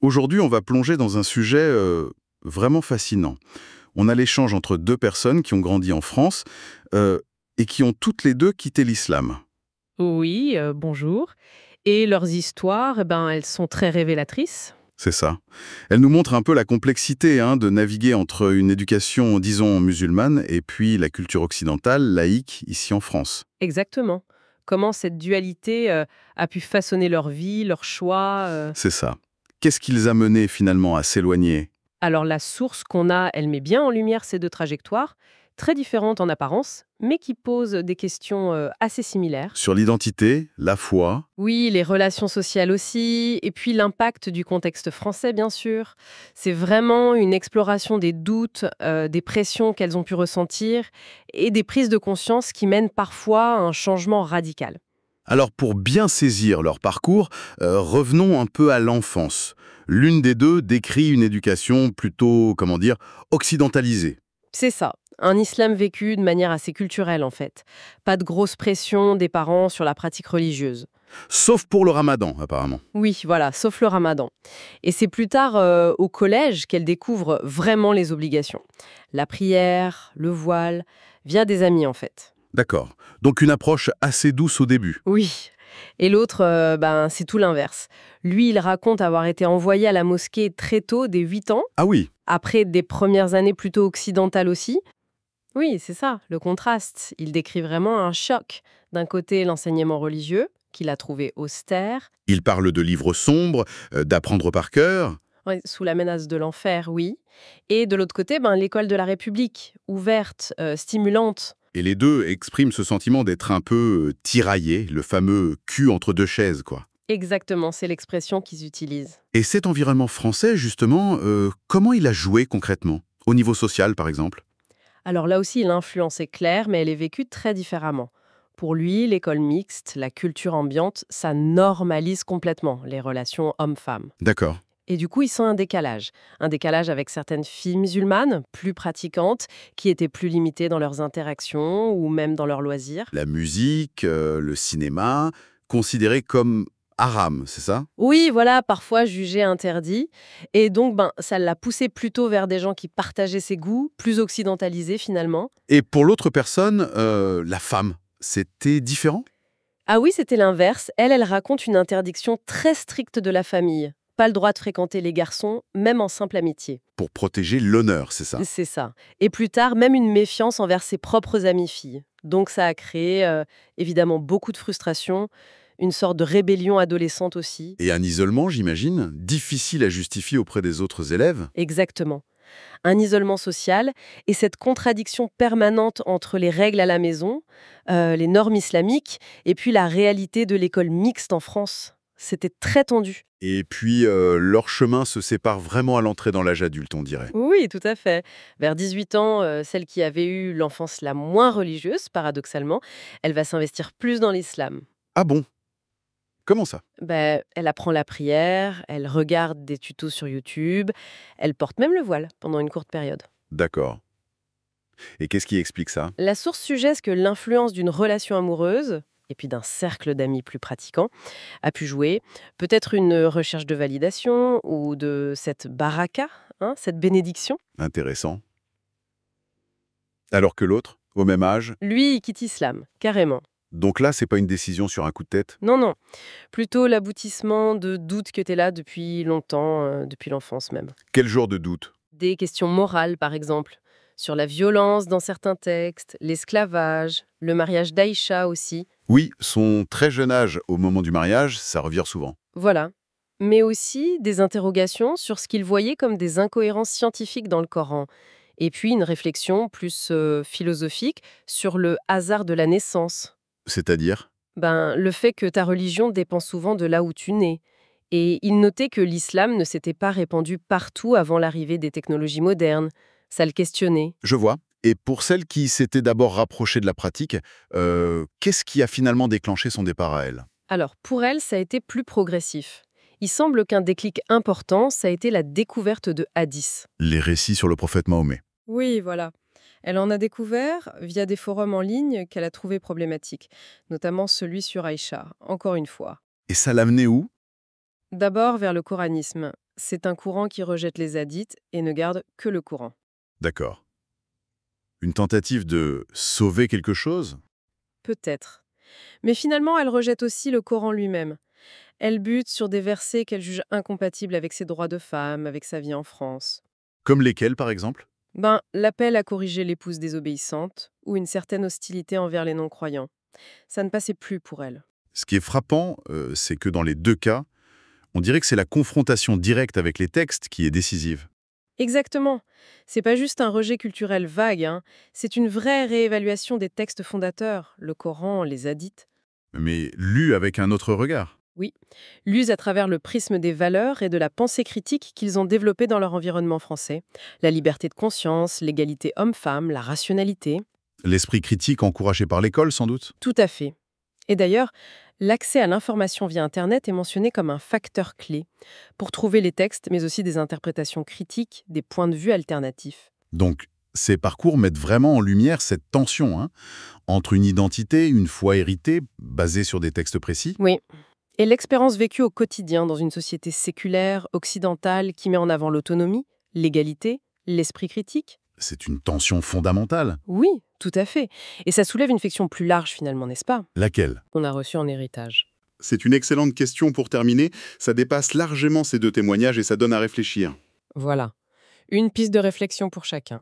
Aujourd'hui, on va plonger dans un sujet vraiment fascinant. On a l'échange entre deux personnes qui ont grandi en France euh, et qui ont toutes les deux quitté l'islam. Oui, bonjour. Et leurs histoires, elles sont très révélatrices. C'est ça. Elle nous montre un peu la complexité de naviguer entre une éducation, disons, musulmane et puis la culture occidentale, laïque, ici en France. Exactement. Comment cette dualité a pu façonner leur vie, leurs choix. C'est ça. Qu'est-ce qui les a menés finalement à s'éloigner? Alors la source qu'on a, elle met bien en lumière ces deux trajectoires, très différentes en apparence, mais qui posent des questions assez similaires. Sur l'identité, la foi. Oui, les relations sociales aussi, et puis l'impact du contexte français, bien sûr. C'est vraiment une exploration des doutes, des pressions qu'elles ont pu ressentir, et des prises de conscience qui mènent parfois à un changement radical. Alors pour bien saisir leur parcours, revenons un peu à l'enfance. L'une des deux décrit une éducation plutôt, comment dire, occidentalisée. C'est ça, un islam vécu de manière assez culturelle en fait. Pas de grosse pression des parents sur la pratique religieuse. Sauf pour le ramadan, apparemment. Oui, voilà, sauf le ramadan. Et c'est plus tard, au collège, qu'elle découvre vraiment les obligations. La prière, le voile, via des amis en fait. D'accord. Donc une approche assez douce au début. Oui. Et l'autre, c'est tout l'inverse. Lui, il raconte avoir été envoyé à la mosquée très tôt, dès 8 ans, Ah oui, après des premières années plutôt occidentales aussi. Oui, c'est ça, le contraste. Il décrit vraiment un choc. D'un côté, l'enseignement religieux, qu'il a trouvé austère. il parle de livres sombres, d'apprendre par cœur. Ouais, sous la menace de l'enfer, oui. Et de l'autre côté, l'école de la République, ouverte, stimulante. Et les deux expriment ce sentiment d'être un peu tiraillés, le fameux cul entre deux chaises, quoi. Exactement, c'est l'expression qu'ils utilisent. Et cet environnement français, justement, comment il a joué concrètement? Au niveau social, par exemple? Alors là aussi, l'influence est claire, mais elle est vécue très différemment. Pour lui, l'école mixte, la culture ambiante, ça normalise complètement les relations hommes-femmes. D'accord. Et du coup, il sent un décalage avec certaines filles musulmanes, plus pratiquantes, qui étaient plus limitées dans leurs interactions ou même dans leurs loisirs. La musique, le cinéma, considérés comme haram, c'est ça? Oui, voilà, parfois jugé interdit. Et donc, ça l'a poussé plutôt vers des gens qui partageaient ses goûts, plus occidentalisés finalement. Et pour l'autre personne, la femme, c'était différent? Ah oui, c'était l'inverse. Elle raconte une interdiction très stricte de la famille. Pas le droit de fréquenter les garçons, même en simple amitié. Pour protéger l'honneur, c'est ça? C'est ça. Et plus tard, même une méfiance envers ses propres amies filles. Donc ça a créé évidemment beaucoup de frustration, une sorte de rébellion adolescente aussi. Et un isolement, j'imagine, difficile à justifier auprès des autres élèves? Exactement. Un isolement social et cette contradiction permanente entre les règles à la maison, les normes islamiques, et puis la réalité de l'école mixte en France. C'était très tendu. Et puis, leurs chemins se séparent vraiment à l'entrée dans l'âge adulte, on dirait. Oui, tout à fait. Vers 18 ans, celle qui avait eu l'enfance la moins religieuse, paradoxalement, elle va s'investir plus dans l'islam. Ah bon? Comment ça? Elle apprend la prière, elle regarde des tutos sur YouTube, elle porte même le voile pendant une courte période. D'accord. Et qu'est-ce qui explique ça? La source suggère que l'influence d'une relation amoureuse, et puis d'un cercle d'amis plus pratiquants, a pu jouer. Peut-être une recherche de validation ou de cette baraka, hein, cette bénédiction. Intéressant. Alors que l'autre, au même âge? Lui, il quitte l'islam, carrément. Donc là, c'est pas une décision sur un coup de tête? Non, non. Plutôt l'aboutissement de doutes que tu es là depuis longtemps, depuis l'enfance même. Quel genre de doute? Des questions morales, par exemple, sur la violence dans certains textes, l'esclavage, le mariage d'Aïcha aussi. Oui, son très jeune âge au moment du mariage, ça revient souvent. Voilà. Mais aussi des interrogations sur ce qu'il voyait comme des incohérences scientifiques dans le Coran. Et puis une réflexion plus philosophique sur le hasard de la naissance. C'est-à-dire? Le fait que ta religion dépend souvent de là où tu nais. Et il notait que l'islam ne s'était pas répandu partout avant l'arrivée des technologies modernes. Ça le questionnait. Je vois. Et pour celle qui s'était d'abord rapprochée de la pratique, qu'est-ce qui a finalement déclenché son départ à elle? Alors, pour elle, ça a été plus progressif. Il semble qu'un déclic important, ça a été la découverte de hadiths. Les récits sur le prophète Mahomet. Oui, voilà. Elle en a découvert via des forums en ligne qu'elle a trouvés problématiques, notamment celui sur Aïcha, encore une fois. Et ça l'a mené où? D'abord vers le coranisme. C'est un courant qui rejette les hadiths et ne garde que le Coran. D'accord. Une tentative de sauver quelque chose? Peut-être. Mais finalement, elle rejette aussi le Coran lui-même. Elle bute sur des versets qu'elle juge incompatibles avec ses droits de femme, avec sa vie en France. Comme lesquels, par exemple? L'appel à corriger l'épouse désobéissante ou une certaine hostilité envers les non-croyants. Ça ne passait plus pour elle. Ce qui est frappant, c'est que dans les deux cas, on dirait que c'est la confrontation directe avec les textes qui est décisive. Exactement. C'est pas juste un rejet culturel vague, hein. C'est une vraie réévaluation des textes fondateurs, le Coran, les hadiths. Mais lu avec un autre regard. Oui, lus à travers le prisme des valeurs et de la pensée critique qu'ils ont développée dans leur environnement français. La liberté de conscience, l'égalité homme-femme, la rationalité. L'esprit critique encouragé par l'école, sans doute? Tout à fait. Et d'ailleurs, l'accès à l'information via Internet est mentionné comme un facteur clé pour trouver les textes, mais aussi des interprétations critiques, des points de vue alternatifs. Donc, ces parcours mettent vraiment en lumière cette tension, hein, entre une identité, une foi héritée, basée sur des textes précis. Oui. Et l'expérience vécue au quotidien dans une société séculaire, occidentale, qui met en avant l'autonomie, l'égalité, l'esprit critique. C'est une tension fondamentale. Oui, tout à fait. Et ça soulève une fiction plus large finalement, n'est-ce pas? Laquelle? On a reçu en héritage. C'est une excellente question pour terminer. Ça dépasse largement ces deux témoignages et ça donne à réfléchir. Voilà. Une piste de réflexion pour chacun.